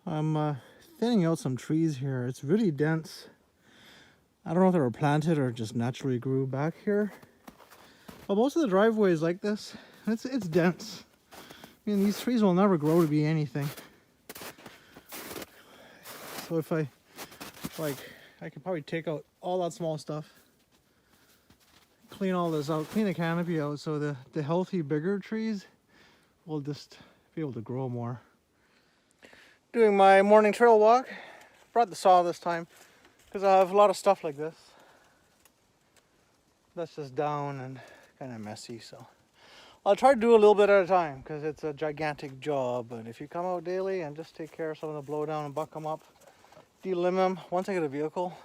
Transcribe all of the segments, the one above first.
I'm thinning out some trees here. It's really dense. I don't know if they were planted or just naturally grew back here. But most of the driveway is like this. It's dense. I mean, these trees will never grow to be anything. So if I could probably take out all that small stuff, clean all this out, clean the canopy out, so the healthy, bigger trees will just be able to grow more. Doing my morning trail walk. Brought the saw this time because I have a lot of stuff like this. That's just down and kind of messy, so I'll try to do a little bit at a time because it's a gigantic job. But if you come out daily and just take care of some of the blow down and buck them up, delimb them. Once I get a vehicle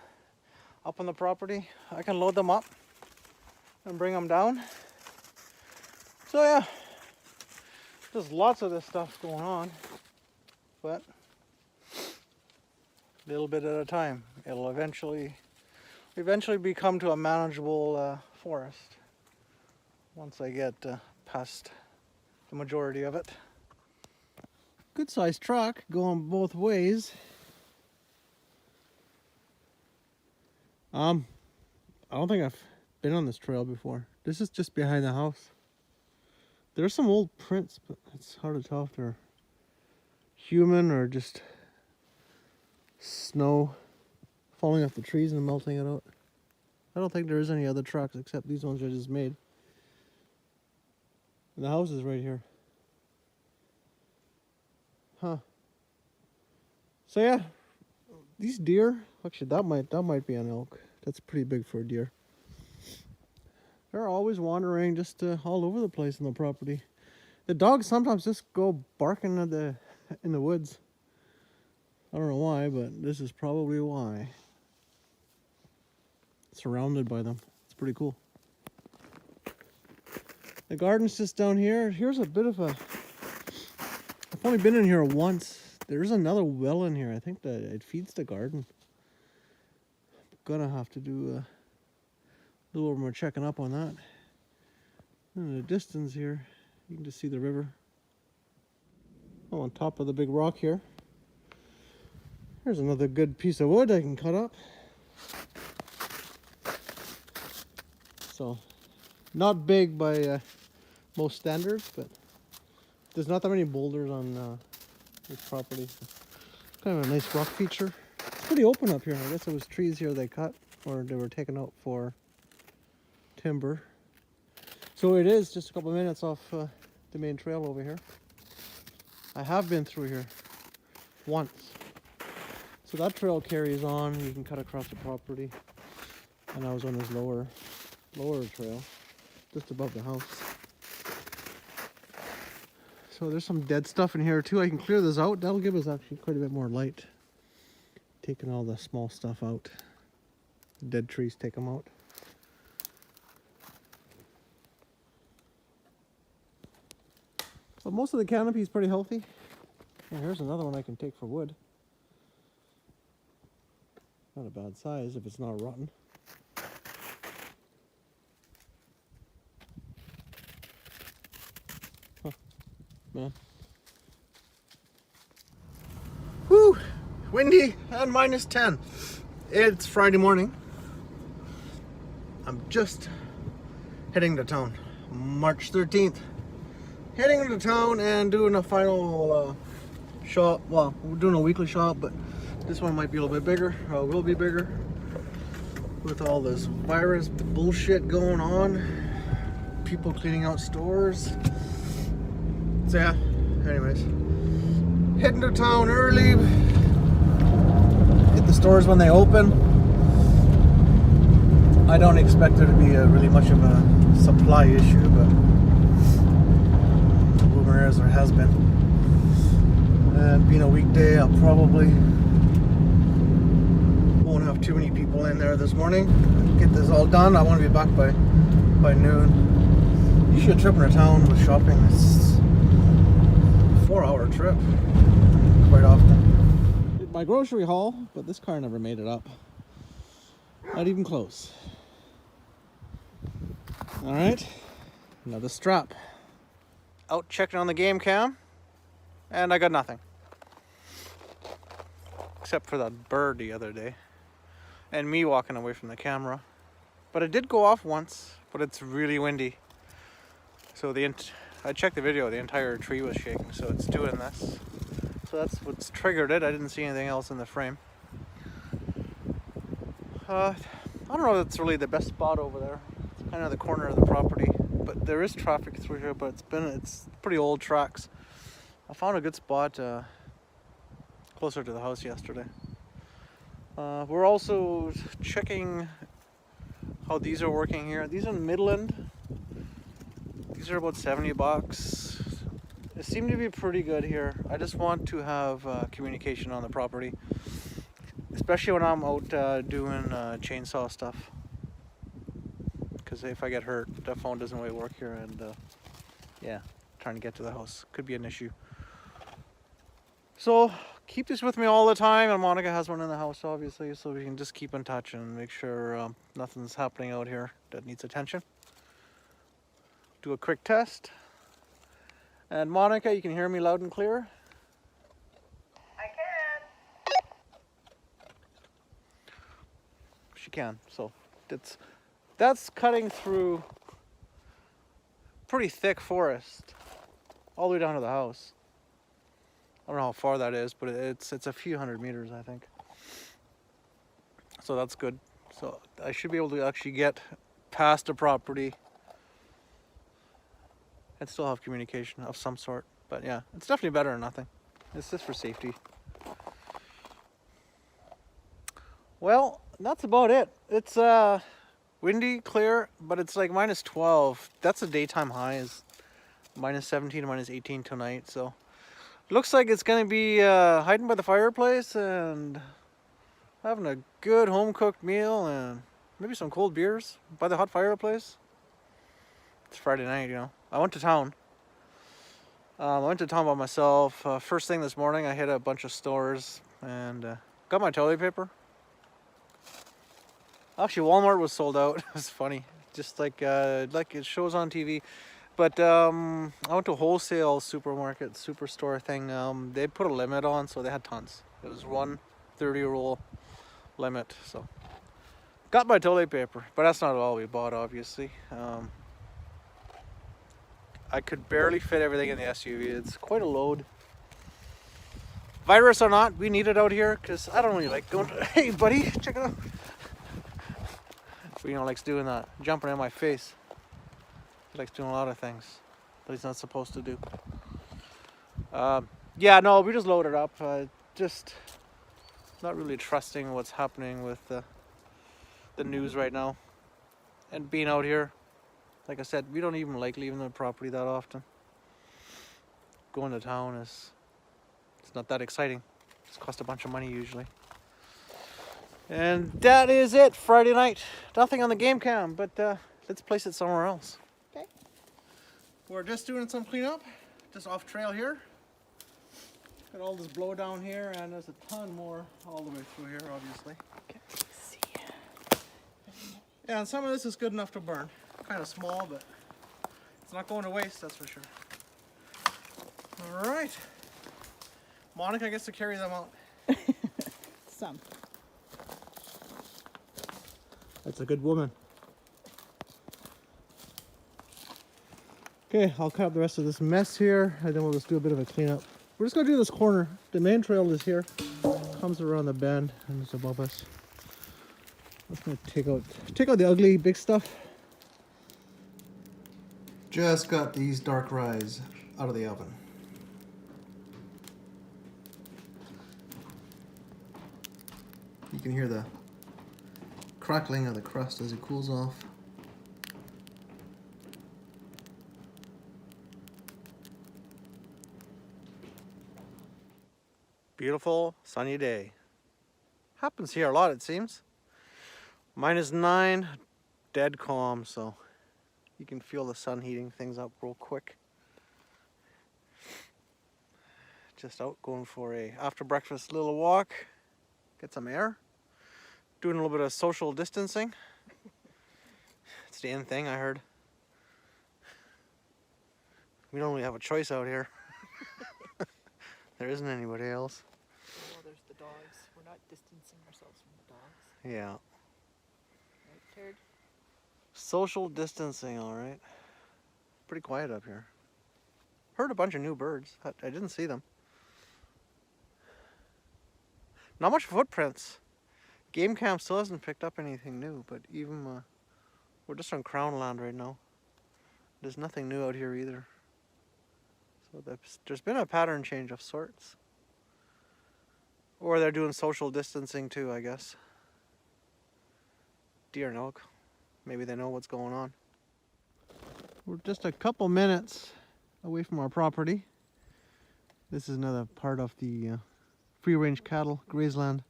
up on the property, I can load them up and bring them down. So yeah, there's lots of this stuff going on, but a little bit at a time. It'll eventually become to a manageable forest once I get past the majority of it. Good sized truck going both ways. I don't think I've been on this trail before. This is just behind the house. There's some old prints, but it's hard to tell if they're human or just snow falling off the trees and melting it out. I don't think there is any other tracks except these ones I just made. And the house is right here. Huh. So yeah, these deer, actually that might be an elk. That's pretty big for a deer. They're always wandering just all over the place on the property. The dogs sometimes just go barking in the woods. I don't know why, but this is probably why. Surrounded by them. It's pretty cool. The garden's just down here. Here's a bit of a... I've only been in here once. There's another well in here. I think that it feeds the garden. I'm gonna have to do a little more checking up on that. In the distance here, you can just see the river. Oh, on top of the big rock here. Here's another good piece of wood I can cut up. So, not big by most standards, but there's not that many boulders on this property. So kind of a nice rock feature. It's pretty open up here. I guess it was trees here they cut, or they were taken out for timber. So it is just a couple of minutes off the main trail over here. I have been through here once. So that trail carries on. You can cut across the property. And I was on this lower trail, just above the house. So there's some dead stuff in here too. I can clear this out. That'll give us actually quite a bit more light. Taking all the small stuff out. Dead trees, take them out. But most of the canopy is pretty healthy. And here's another one I can take for wood. Not a bad size if it's not rotten. Huh, man. Whew! Windy and -10. It's Friday morning. I'm just heading to town. March 13th. Heading into town and doing a final shop. Well, we're doing a weekly shop, but this one might be a little bit bigger, or will be bigger, with all this virus bullshit going on. People cleaning out stores. So yeah, anyways. Heading to town early. Hit the stores when they open. I don't expect there to be really much of a supply issue, but rumor is there has been. And being a weekday, I'll probably won't have too many people in there this morning. Get this all done. I want to be back by noon. Usually a trip into town with shopping, it's a 4-hour trip quite often. Did my grocery haul, but this car never made it up. Not even close. Alright, another strap. Out checking on the game cam, and I got nothing. except for that bird the other day. And me walking away from the camera. But it did go off once, but it's really windy. So I checked the video, the entire tree was shaking, so it's doing this. So that's what's triggered it. I didn't see anything else in the frame. I don't know if it's really the best spot over there. It's kind of the corner of the property, but there is traffic through here, but it's pretty old tracks. I found a good spot closer to the house yesterday. We're also checking how these are working here. These are in Midland. These are about $70. They seem to be pretty good here. I just want to have communication on the property, especially when I'm out doing chainsaw stuff. Because if I get hurt, the phone doesn't really work here, and yeah, trying to get to the house could be an issue. So keep this with me all the time, and Monica has one in the house, obviously, so we can just keep in touch and make sure nothing's happening out here that needs attention. Do a quick test. And Monica, you can hear me loud and clear? I can. She can. So that's cutting through pretty thick forest all the way down to the house. I don't know how far that is, but it's a few hundred meters, I think. So that's good. So I should be able to actually get past the property and still have communication of some sort. But yeah, it's definitely better than nothing. It's just for safety. Well, that's about it. It's windy, clear, but it's like -12. That's the daytime high, is -17 to -18 tonight. So looks like it's gonna be hiding by the fireplace and having a good home-cooked meal and maybe some cold beers by the hot fireplace. It's Friday night, you know. I went to town. I went to town by myself. First thing this morning, I hit a bunch of stores and got my toilet paper. Actually, Walmart was sold out. It was funny, just like it shows on TV. But I went to a wholesale supermarket, superstore thing. They put a limit on, so they had tons. It was one 30-roll limit. So got my toilet paper, but that's not all we bought, obviously. I could barely fit everything in the SUV. It's quite a load. Virus or not, we need it out here because I don't really like going to, hey buddy, check it out. But, you know, likes doing that, jumping in my face. He likes doing a lot of things that he's not supposed to do. Yeah, no, we just loaded up. Just not really trusting what's happening with the news right now. And being out here, like I said, we don't even like leaving the property that often. Going to town it's not that exciting. It's cost a bunch of money usually. And that is it, Friday night. Nothing on the game cam, but let's place it somewhere else. Okay. We're just doing some cleanup, just off trail here. Got all this blow down here, and there's a ton more all the way through here, obviously. Okay. See. Yeah, and some of this is good enough to burn. Kind of small, but it's not going to waste, that's for sure. All right. Monica gets to carry them out. Some. That's a good woman. Okay, I'll cut up the rest of this mess here, and then we'll just do a bit of a cleanup. We're just gonna do this corner. The main trail is here, comes around the bend, and it's above us. I'm just gonna take out the ugly big stuff. Just got these dark ryes out of the oven. You can hear the crackling of the crust as it cools off. Beautiful sunny day. Happens here a lot, it seems. -9, dead calm, so you can feel the sun heating things up real quick. Just out going for a after breakfast little walk, get some air. Doing a little bit of social distancing. It's the in thing, I heard. We don't really have a choice out here. There isn't anybody else. Oh, there's the dogs. We're not distancing ourselves from the dogs. Yeah. Right, Turd? Social distancing, all right. Pretty quiet up here. Heard a bunch of new birds. I didn't see them. Not much footprints. Game cam still hasn't picked up anything new, but even we're just on Crown land right now. There's nothing new out here either. So there's been a pattern change of sorts. Or they're doing social distancing too, I guess. Deer and elk. Maybe they know what's going on. We're just a couple minutes away from our property. This is another part of the free-range cattle grazeland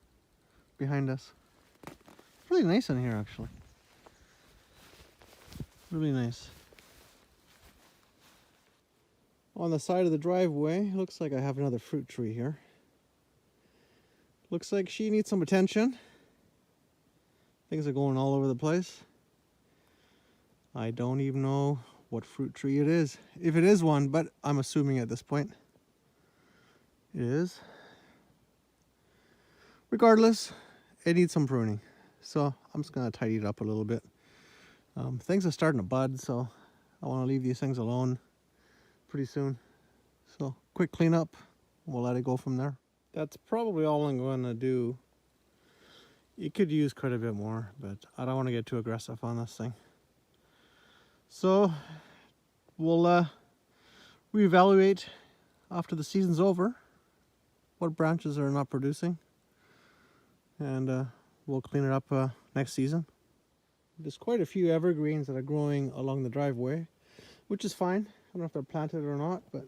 behind us. Really nice in here, actually. Really nice. On the side of the driveway, looks like I have another fruit tree here. Looks like she needs some attention. Things are going all over the place. I don't even know what fruit tree it is. If it is one, but I'm assuming at this point it is. Regardless, it needs some pruning. So I'm just gonna tidy it up a little bit. Things are starting to bud, so I want to leave these things alone pretty soon. So quick cleanup, we'll let it go from there. That's probably all I'm going to do. It could use quite a bit more, but I don't want to get too aggressive on this thing. So we'll reevaluate after the season's over what branches are not producing, and we'll clean it up next season. There's quite a few evergreens that are growing along the driveway, which is fine. I don't know if they're planted or not, but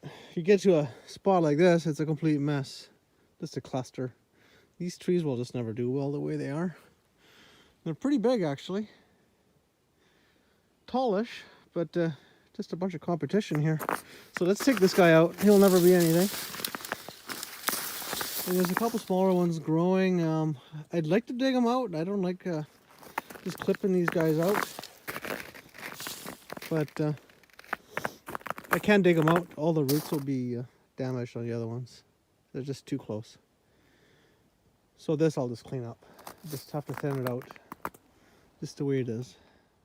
if you get to a spot like this, it's a complete mess. Just a cluster. These trees will just never do well the way they are. They're pretty big, actually. Tallish, but just a bunch of competition here. So let's take this guy out. He'll never be anything. And there's a couple smaller ones growing. I'd like to dig them out. I don't like just clipping these guys out. But I can dig them out. All the roots will be damaged on the other ones. They're just too close. So this I'll just clean up. Just have to thin it out. Just the way it is.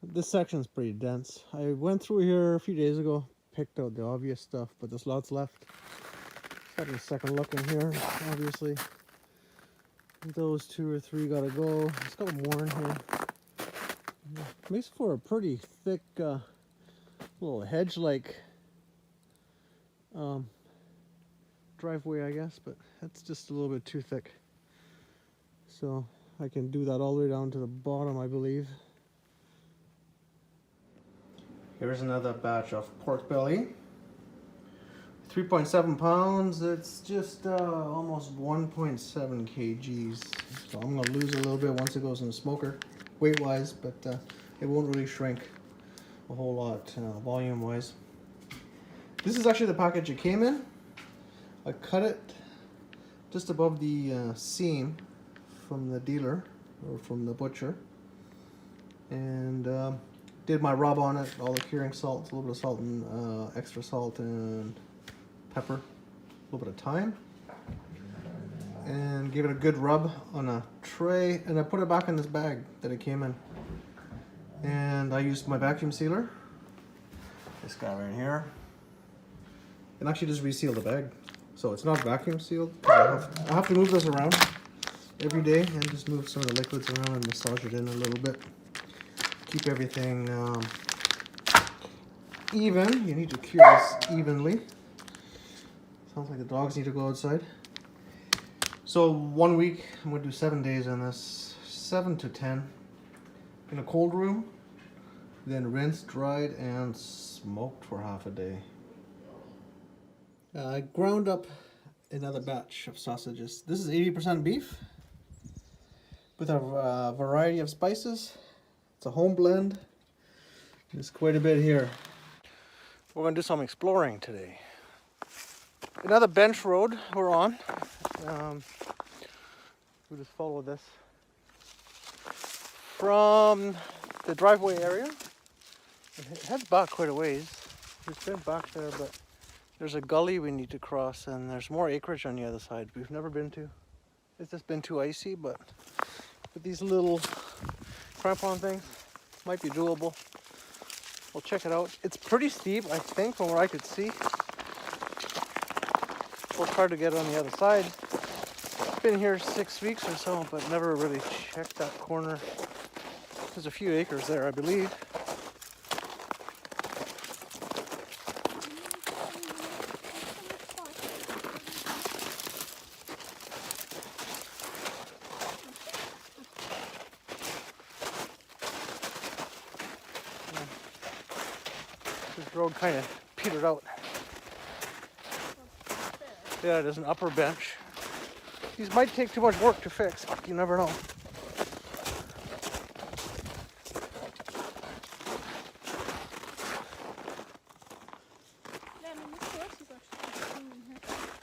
This section's pretty dense. I went through here a few days ago, picked out the obvious stuff, but there's lots left. Having a second look in here, obviously. Those 2 or 3 gotta go. There's a couple more in here. Makes for a pretty thick little hedge-like driveway, I guess, but that's just a little bit too thick. So I can do that all the way down to the bottom, I believe. Here's another batch of pork belly. 3.7 pounds. It's just almost 1.7 kgs. So I'm gonna lose a little bit once it goes in the smoker, weight-wise, but it won't really shrink a whole lot volume-wise. This is actually the package it came in. I cut it just above the seam from the dealer or from the butcher, and did my rub on it, all the curing salt, a little bit of salt and extra salt and pepper, a little bit of thyme, and gave it a good rub on a tray, and I put it back in this bag that it came in. And I used my vacuum sealer, this guy right here, and actually just resealed the bag. So it's not vacuum sealed. I have to move this around every day and just move some of the liquids around and massage it in a little bit. Keep everything even. You need to cure this evenly. Sounds like the dogs need to go outside. So 1 week, I'm going to do 7 days on this, 7 to 10 in a cold room, then rinsed, dried, and smoked for half a day. I ground up another batch of sausages. This is 80% beef with a variety of spices. It's a home blend. There's quite a bit here. We're going to do some exploring today. Another bench road we're on. We'll just follow this from the driveway area. It heads back quite a ways. We've been back there, but There's a gully we need to cross, and there's more acreage on the other side we've never been to. It's just been too icy, but with these little crampon things, might be doable. We'll check it out. It's pretty steep, I think, from what I could see. We'll try to get on the other side. Been here 6 weeks or so, but never really checked that corner. There's a few acres there, I believe. This road kind of petered out. Yeah, there's an upper bench. These might take too much work to fix, but you never know.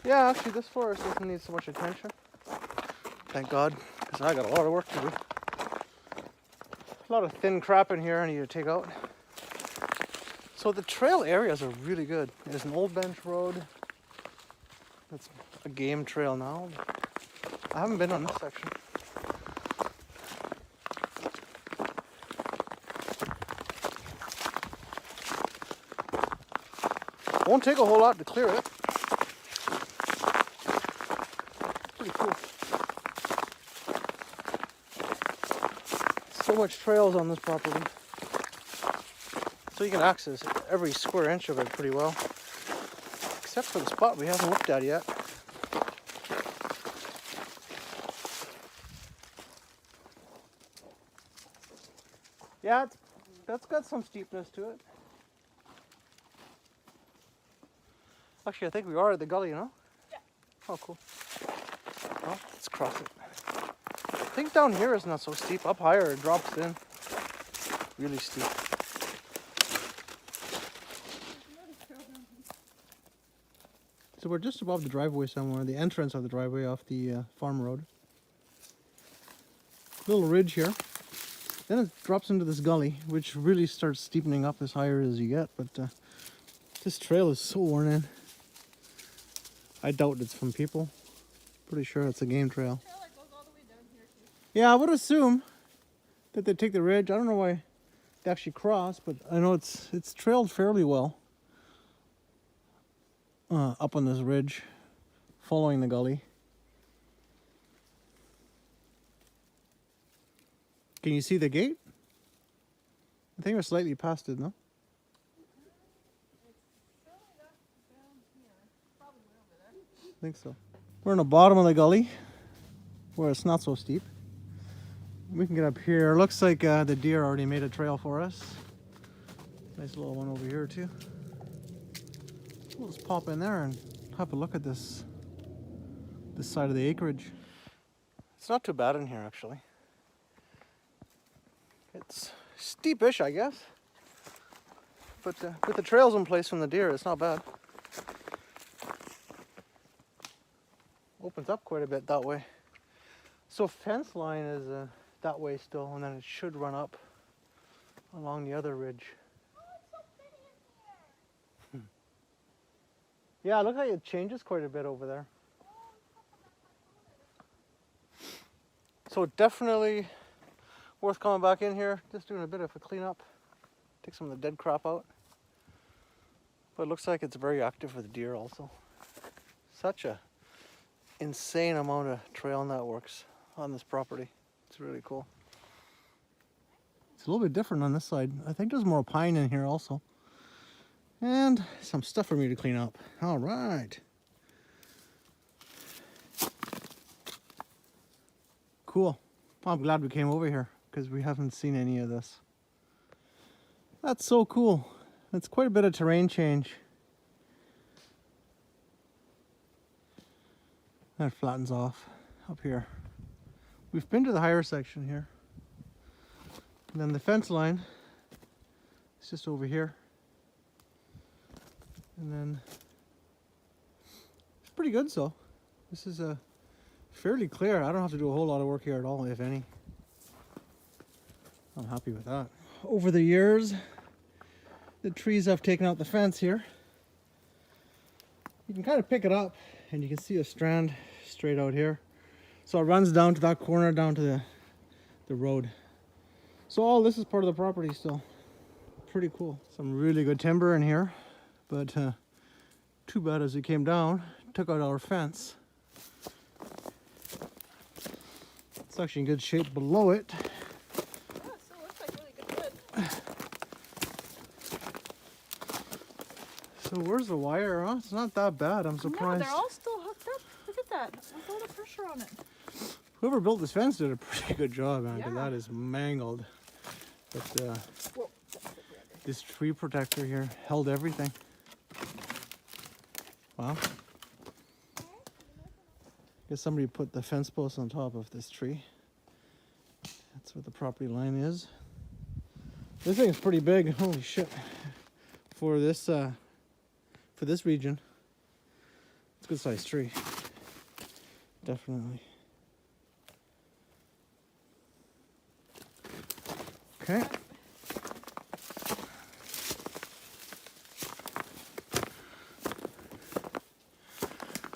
Yeah, actually this forest doesn't need so much attention. Thank God, because I got a lot of work to do. A lot of thin crap in here I need to take out. So the trail areas are really good. There's an old bench road. It's a game trail now. I haven't been on this section. Won't take a whole lot to clear it. Pretty cool. So much trails on this property. So you can access every square inch of it pretty well. Except for the spot we haven't looked at yet. Yeah, that's got some steepness to it. Actually, I think we are at the gully, you know? Yeah. Oh, cool. Well, let's cross it. I think down here is not so steep. Up higher, it drops in. Really steep. So we're just above the driveway somewhere, the entrance of the driveway off the farm road. Little ridge here. Then it drops into this gully, which really starts steepening up as higher as you get. But this trail is so worn in. I doubt it's from people. Pretty sure it's a game trail. Yeah, I would assume that they take the ridge. I don't know why they actually cross, but I know it's trailed fairly well up on this ridge, following the gully. Can you see the gate? I think we're slightly past it, no? I think so. We're in the bottom of the gully, where it's not so steep. We can get up here. Looks like the deer already made a trail for us. Nice little one over here too. We'll just pop in there and have a look at this side of the acreage. It's not too bad in here, actually. It's steepish, I guess. But with the trails in place from the deer, it's not bad. Opens up quite a bit that way. So fence line is that way still, and then it should run up along the other ridge. Yeah, it looks like it changes quite a bit over there. So definitely worth coming back in here, just doing a bit of a cleanup, take some of the dead crap out. But it looks like it's very active with deer also. Such a insane amount of trail networks on this property. It's really cool. It's a little bit different on this side. I think there's more pine in here also. And some stuff for me to clean up. All right. Cool. I'm glad we came over here because we haven't seen any of this. That's so cool. It's quite a bit of terrain change. That flattens off up here. We've been to the higher section here. And then the fence line is just over here. And then it's pretty good, so this is fairly clear. I don't have to do a whole lot of work here at all, if any. I'm happy with that. Over the years, the trees have taken out the fence here. you can kind of pick it up and you can see a strand straight out here. So it runs down to that corner, down to the road. So all this is part of the property still. Pretty cool. Some really good timber in here, but too bad as we came down, took out our fence. It's actually in good shape below it. Yeah, so it looks like really good wood. So where's the wire? Huh? It's not that bad. I'm No, surprised. they're all still hooked up. Look at that. With all the pressure on it. Whoever built this fence did a pretty good job, man, because Yeah. that is mangled. But Whoa. this tree protector here held everything. Wow. Guess somebody put the fence post on top of this tree. That's what the property line is. This thing is pretty big. Holy shit! For this region, it's a good sized tree. Definitely. Okay.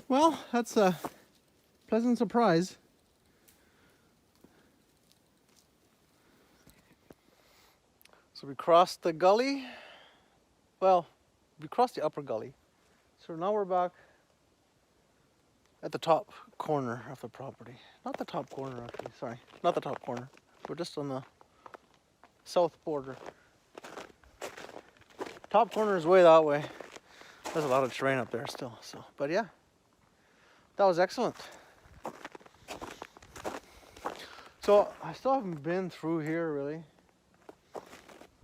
Well, that's a pleasant surprise. So we crossed the gully. Well, we crossed the upper gully. So now we're back at the top corner of the property. Not the top corner, actually. Sorry, not the top corner. We're just on the south border. Top corner is way that way. There's a lot of terrain up there still. So, but yeah, that was excellent. So I still haven't been through here really.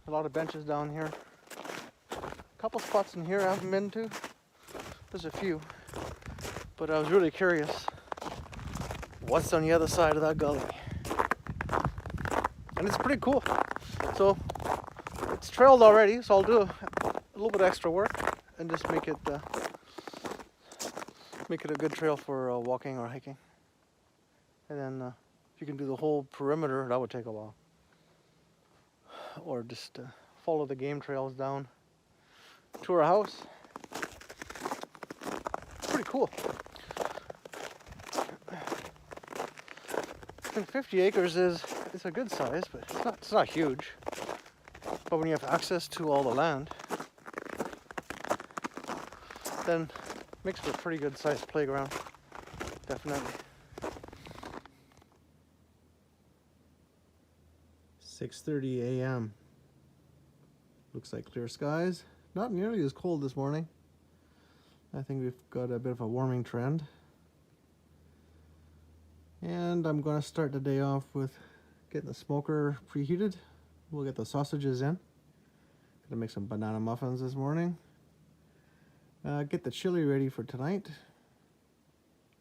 A lot of benches down here. A couple spots in here I haven't been to. There's a few, but I was really curious what's on the other side of that gully. And it's pretty cool. So it's trailed already, so I'll do a little bit of extra work and just make it a good trail for walking or hiking. And then if you can do the whole perimeter, that would take a while. Or just follow the game trails down to our house. Pretty cool. And 50 acres is a good size, but it's not huge. But when you have access to all the land, then it makes for a pretty good sized playground. Definitely. 6:30 a.m. Looks like clear skies. Not nearly as cold this morning. I think we've got a bit of a warming trend. And I'm going to start the day off with getting the smoker preheated. We'll get the sausages in. Gonna make some banana muffins this morning. Get the chili ready for tonight.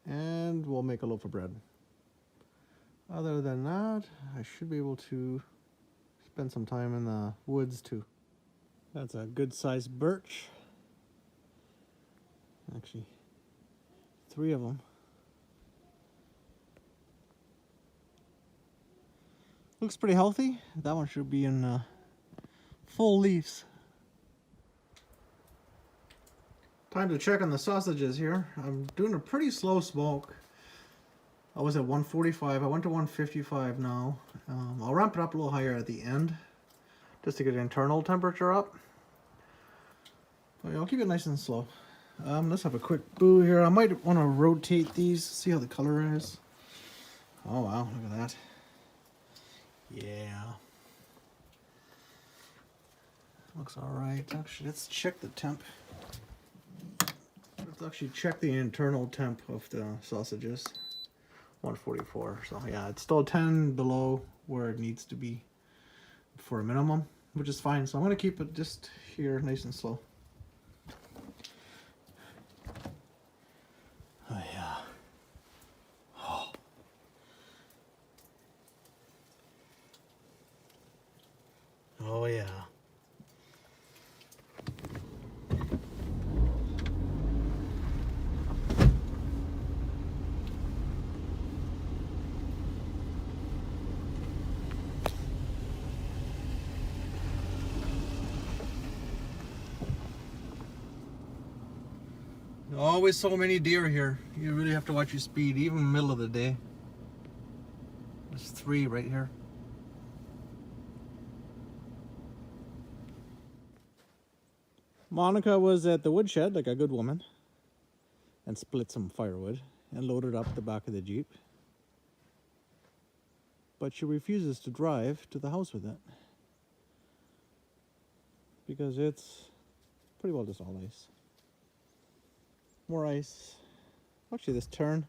And we'll make a loaf of bread. Other than that, I should be able to spend some time in the woods too. That's a good sized birch. Actually, 3 of them. Looks pretty healthy. That one should be in full leaves. Time to check on the sausages here. I'm doing a pretty slow smoke. I was at 145. I went to 155 now. I'll ramp it up a little higher at the end just to get the internal temperature up. But I'll keep it nice and slow. Let's have a quick boo here. I might want to rotate these, see how the color is. Oh wow, look at that. Yeah. Looks alright. Actually, let's check the temp. Let's actually check the internal temp of the sausages. 144. So yeah, it's still 10 below where it needs to be for a minimum, which is fine. So I'm going to keep it just here nice and slow. Oh yeah. Oh. Oh yeah. Always so many deer here. You really have to watch your speed, even middle of the day. There's 3 right here. Monica was at the woodshed like a good woman and split some firewood and loaded up the back of the Jeep. But she refuses to drive to the house with it because it's pretty well just all ice. More ice. Actually, this turn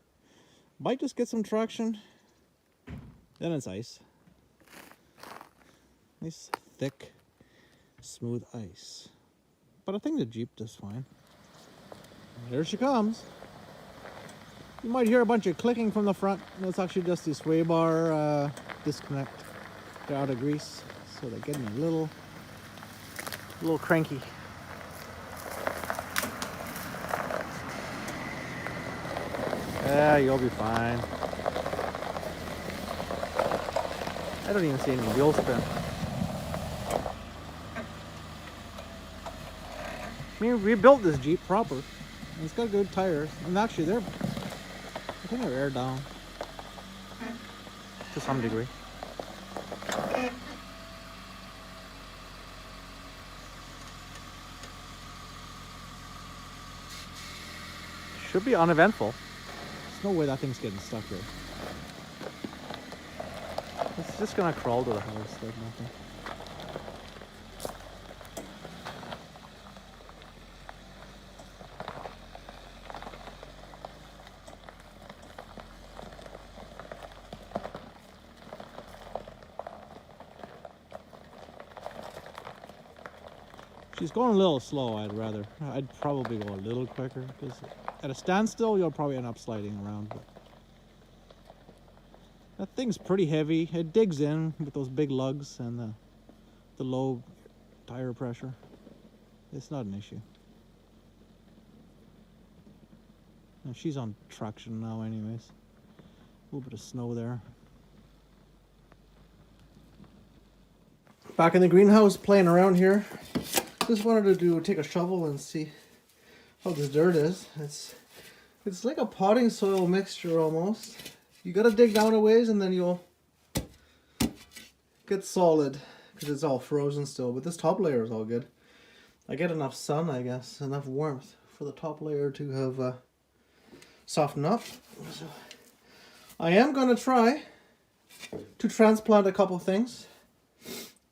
might just get some traction. Then it's ice. Nice, thick, smooth ice. But I think the Jeep does fine. Here she comes. You might hear a bunch of clicking from the front. That's actually just the sway bar disconnect. They're out of grease, so they're getting a little cranky. Yeah, you'll be fine. I don't even see any wheel spin. I mean, we built this Jeep proper. And it's got good tires. And actually, I think they're aired down. To some degree. Should be uneventful. There's no way that thing's getting stuck here. It's just gonna crawl to the house, like nothing. She's going a little slow. I'd probably go a little quicker because at a standstill you'll probably end up sliding around. But that thing's pretty heavy. It digs in with those big lugs and the low tire pressure. It's not an issue. And she's on traction now anyways. A little bit of snow there. Back in the greenhouse playing around here. Just wanted to take a shovel and see how this dirt is. It's like a potting soil mixture almost. You gotta dig down a ways and then you'll get solid because it's all frozen still. But this top layer is all good. I get enough sun, I guess, enough warmth for the top layer to have softened up. So I am gonna try to transplant a couple things.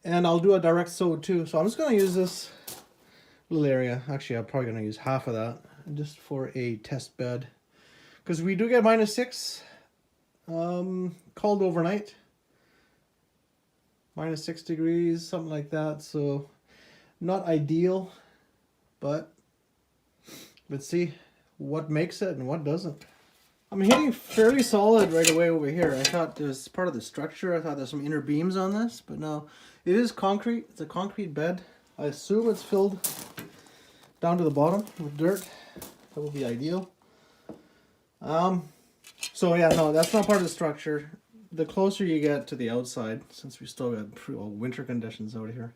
And I'll do a direct sow too. So I'm just gonna use this little area. Actually, I'm probably gonna use half of that just for a test bed. Because we do get -6 called overnight. -6 degrees, something like that. So not ideal, but let's see what makes it and what doesn't. I'm hitting fairly solid right away over here. I thought there's part of the structure. I thought there's some inner beams on this, but no. It is concrete. It's a concrete bed. I assume it's filled down to the bottom with dirt. That would be ideal. So yeah, no, that's not part of the structure. The closer you get to the outside, since we still got winter conditions out here,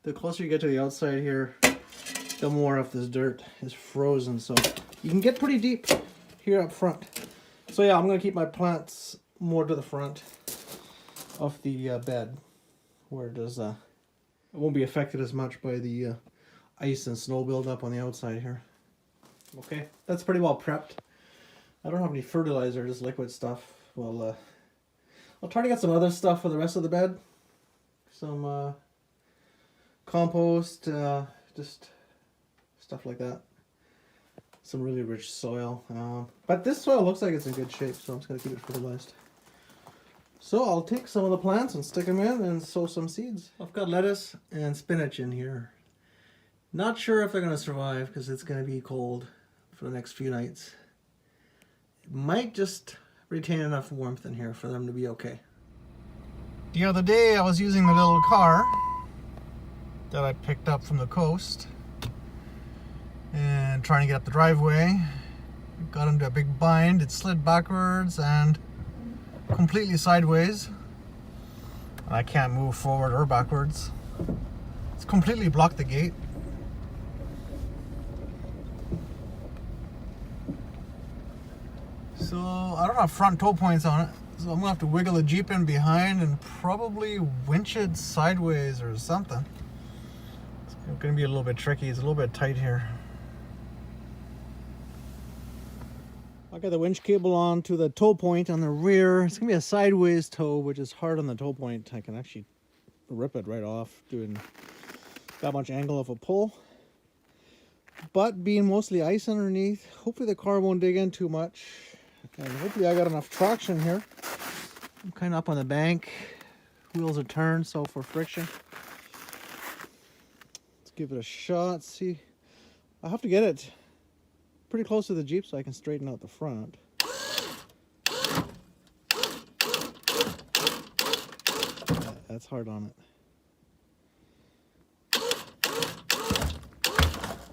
the closer you get to the outside here, the more of this dirt is frozen. So you can get pretty deep here up front. So yeah, I'm gonna keep my plants more to the front of the bed, where it does it won't be affected as much by the ice and snow buildup on the outside here. Okay, that's pretty well prepped. I don't have any fertilizer, just liquid stuff. Well, I'll try to get some other stuff for the rest of the bed. Some compost, just stuff like that. Some really rich soil. But this soil looks like it's in good shape, so I'm just going to keep it fertilized. So I'll take some of the plants and stick them in and sow some seeds. I've got lettuce and spinach in here. Not sure if they're going to survive because it's going to be cold for the next few nights. It might just retain enough warmth in here for them to be okay. The other day I was using the little car that I picked up from the coast and trying to get up the driveway. Got into a big bind. It slid backwards and completely sideways. And I can't move forward or backwards. It's completely blocked the gate. So I don't have front tow points on it, so I'm gonna have to wiggle the Jeep in behind and probably winch it sideways or something. It's gonna be a little bit tricky. It's a little bit tight here. I got the winch cable on to the tow point on the rear. It's gonna be a sideways tow, which is hard on the tow point. I can actually rip it right off doing that much angle of a pull. But being mostly ice underneath, hopefully the car won't dig in too much. And hopefully I got enough traction here. I'm kind of up on the bank. Wheels are turned, so for friction. Let's give it a shot. See, I have to get it pretty close to the Jeep so I can straighten out the front. That's hard on it.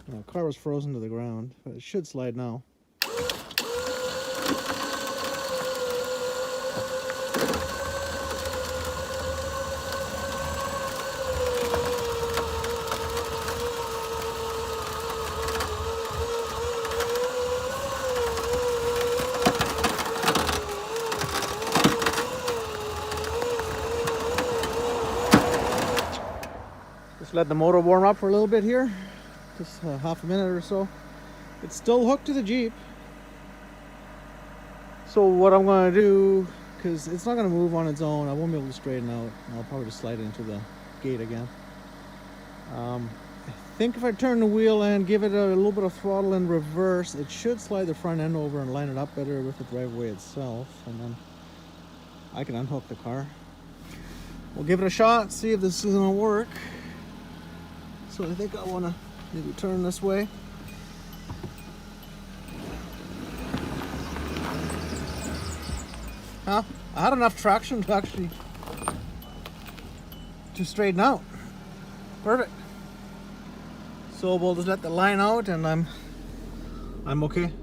The car was frozen to the ground, but it should slide now. Just let the motor warm up for a little bit here. Just half a minute or so. It's still hooked to the Jeep. So what I'm going to do, because it's not going to move on its own, I won't be able to straighten out. I'll probably just slide it into the gate again. I think if I turn the wheel and give it a little bit of throttle in reverse, it should slide the front end over and line it up better with the driveway itself. And then I can unhook the car. We'll give it a shot, see if this is going to work. So I think I want to maybe turn this way. Huh? I had enough traction to actually straighten out. Perfect. So we'll just let the line out and I'm okay.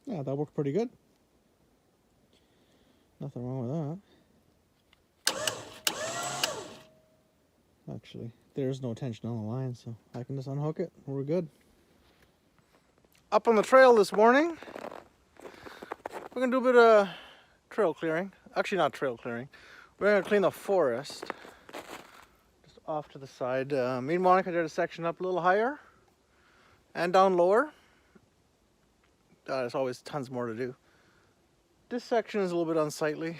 Yeah, that worked pretty good. Nothing wrong with that. Actually, there's no tension on the line, so I can just unhook it. We're good. Up on the trail this morning, we're gonna do a bit of trail clearing. Actually, not trail clearing. We're gonna clean the forest just off to the side. Me and Monica did a section up a little higher and down lower. There's always tons more to do. This section is a little bit unsightly,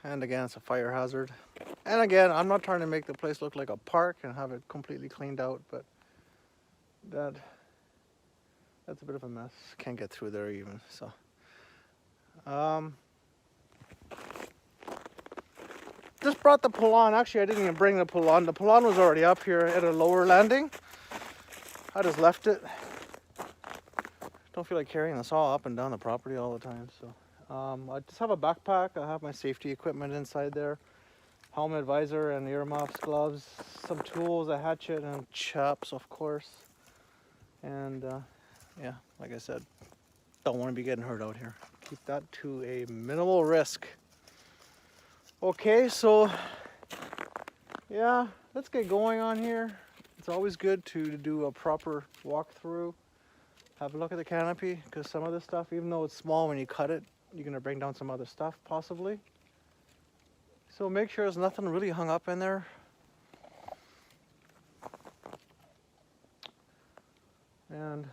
and again, it's a fire hazard. And again, I'm not trying to make the place look like a park and have it completely cleaned out, but that's a bit of a mess. Can't get through there even, so. Just brought the pull on. Actually, I didn't even bring the pull on. The pull on was already up here at a lower landing. I just left it. Don't feel like carrying the saw up and down the property all the time, so. I just have a backpack. I have my safety equipment inside there. Helmet, visor, and earmuffs, gloves, some tools, a hatchet, and chops, of course. And yeah, like I said, don't want to be getting hurt out here. Keep that to a minimal risk. Okay, so yeah, let's get going on here. It's always good to do a proper walkthrough. Have a look at the canopy, because some of this stuff, even though it's small, when you cut it, you're going to bring down some other stuff, possibly. So make sure there's nothing really hung up in there. And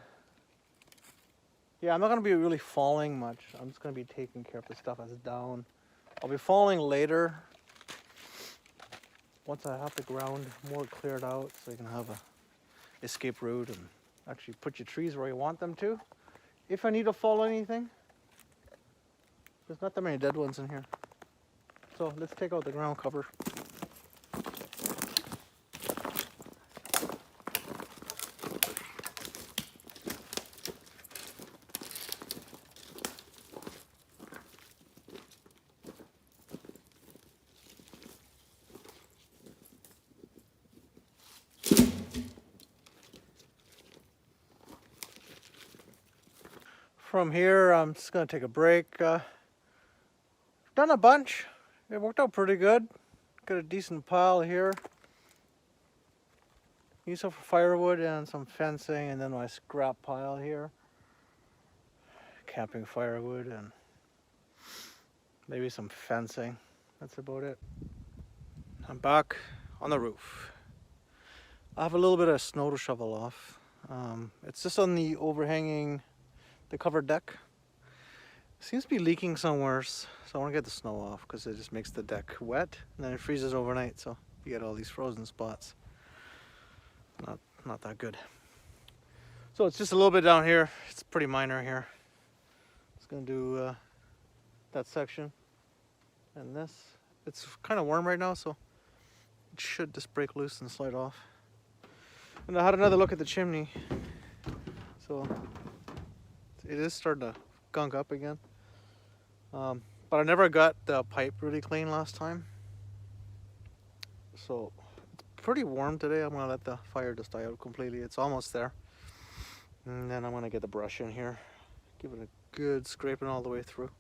yeah, I'm not going to be really falling much. I'm just going to be taking care of the stuff that's down. I'll be falling later once I have the ground more cleared out, so you can have a escape route and actually put your trees where you want them to. If I need to fall anything, there's not that many dead ones in here. So let's take out the ground cover. From here, I'm just gonna take a break. Done a bunch. It worked out pretty good. Got a decent pile here. Use it for firewood and some fencing, and then my scrap pile here. camping firewood and maybe some fencing. That's about it. I'm back on the roof. I have a little bit of snow to shovel off. It's just on the overhanging, the covered deck. Seems to be leaking somewhere, so I want to get the snow off because it just makes the deck wet and then it freezes overnight, so you get all these frozen spots. Not that good. So it's just a little bit down here. It's pretty minor here. It's gonna do that section and this. It's kind of warm right now, so it should just break loose and slide off. And I had another look at the chimney, so it is starting to gunk up again. But I never got the pipe really clean last time, so it's pretty warm today. I'm gonna let the fire just die out completely. It's almost there, and then I'm gonna get the brush in here, give it a good scraping all the way through.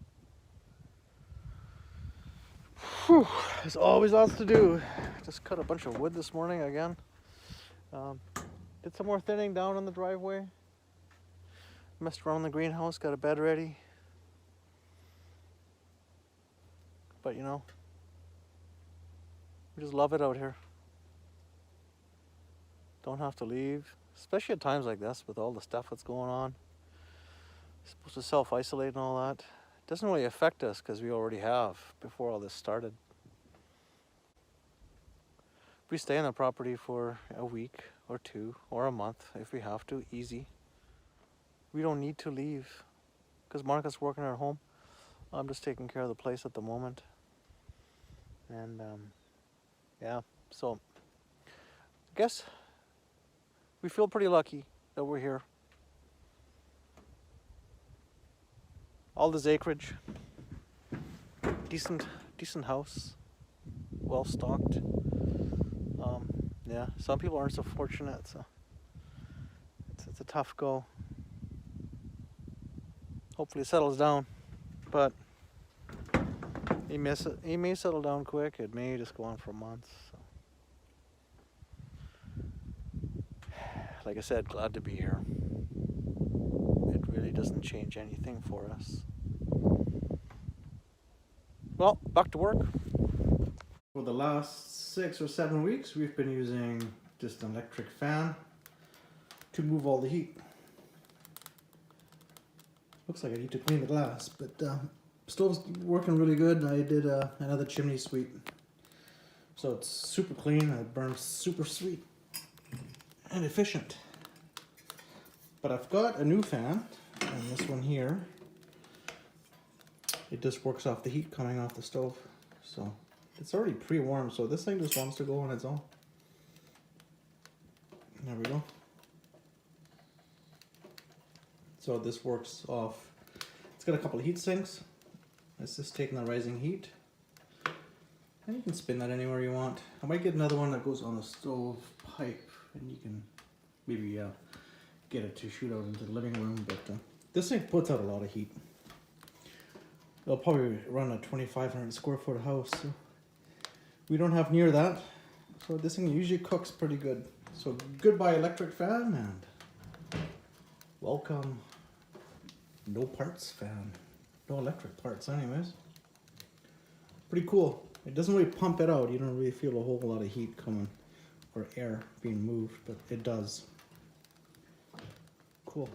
Whew, there's always lots to do. Just cut a bunch of wood this morning again. Did some more thinning down on the driveway. Messed around the greenhouse, got a bed ready. But you know, we just love it out here. Don't have to leave, especially at times like this with all the stuff that's going on. You're supposed to self-isolate and all that. It doesn't really affect us because we already have before all this started. We stay on the property for a week or two or a month if we have to, easy. We don't need to leave because Monica's working at home. I'm just taking care of the place at the moment. And yeah, so I guess we feel pretty lucky that we're here. All this acreage, decent house, well stocked. Yeah, some people aren't so fortunate, so it's a tough go. Hopefully it settles down, but he may settle down quick. It may just go on for months. So. Like I said, glad to be here. It really doesn't change anything for us. Well, back to work. For the last 6 or 7 weeks, we've been using just an electric fan to move all the heat. Looks like I need to clean the glass, but stove's working really good. I did another chimney sweep, so it's super clean. It burns super sweet and efficient. But I've got a new fan, and this one here, it just works off the heat coming off the stove. So it's already pre-warmed, so this thing just wants to go on its own. There we go. So this works off, it's got a couple of heat sinks. It's just taking the rising heat. And you can spin that anywhere you want. I might get another one that goes on the stove pipe, and you can maybe get it to shoot out into the living room, but this thing puts out a lot of heat. It'll probably run a 2,500 square foot house. So we don't have near that, so this thing usually cooks pretty good. So goodbye electric fan, and welcome no parts fan. No electric parts anyways. Pretty cool. It doesn't really pump it out. You don't really feel a whole lot of heat coming or air being moved, but it does. Cool.